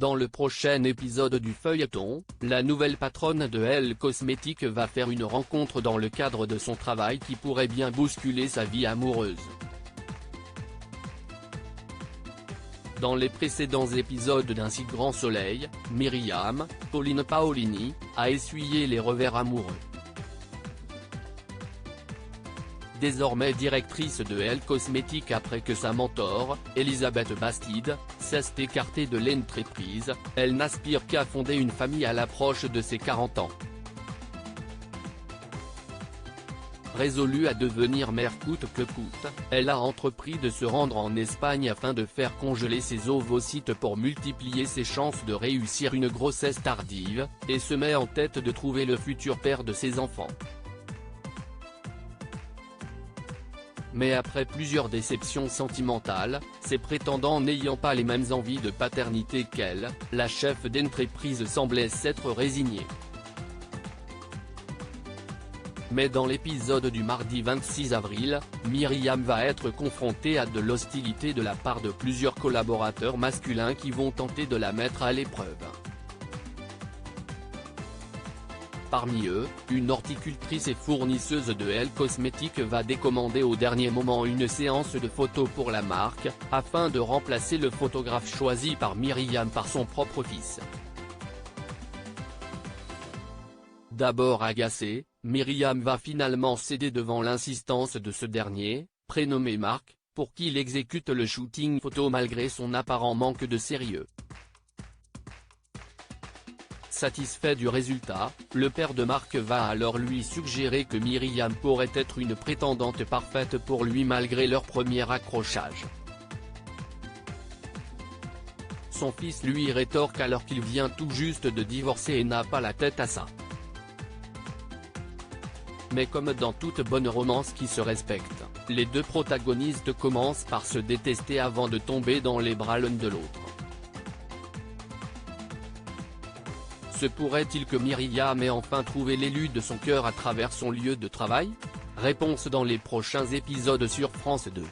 Dans le prochain épisode du feuilleton, la nouvelle patronne de Elle Cosmétiques va faire une rencontre dans le cadre de son travail qui pourrait bien bousculer sa vie amoureuse. Dans les précédents épisodes d'Un si grand soleil, Myriam, Pauline Paolini, a essuyé les revers amoureux. Désormais directrice de Elle Cosmétiques après que sa mentor, Elisabeth Bastide, s'est écartée de l'entreprise, elle n'aspire qu'à fonder une famille à l'approche de ses 40 ans. Résolue à devenir mère coûte que coûte, elle a entrepris de se rendre en Espagne afin de faire congeler ses ovocytes pour multiplier ses chances de réussir une grossesse tardive, et se met en tête de trouver le futur père de ses enfants. Mais après plusieurs déceptions sentimentales, ses prétendants n'ayant pas les mêmes envies de paternité qu'elle, la chef d'entreprise semblait s'être résignée. Mais dans l'épisode du mardi 26 avril, Myriam va être confrontée à de l'hostilité de la part de plusieurs collaborateurs masculins qui vont tenter de la mettre à l'épreuve. Parmi eux, une horticultrice et fournisseuse de Elle Cosmétiques va décommander au dernier moment une séance de photos pour la marque, afin de remplacer le photographe choisi par Myriam par son propre fils. D'abord agacée, Myriam va finalement céder devant l'insistance de ce dernier, prénommé Marc, pour qu'il exécute le shooting photo malgré son apparent manque de sérieux. Satisfait du résultat, le père de Marc va alors lui suggérer que Myriam pourrait être une prétendante parfaite pour lui malgré leur premier accrochage. Son fils lui rétorque alors qu'il vient tout juste de divorcer et n'a pas la tête à ça. Mais comme dans toute bonne romance qui se respecte, les deux protagonistes commencent par se détester avant de tomber dans les bras l'un de l'autre. Se pourrait-il que Myriam ait enfin trouvé l'élu de son cœur à travers son lieu de travail? Réponse dans les prochains épisodes sur France 2.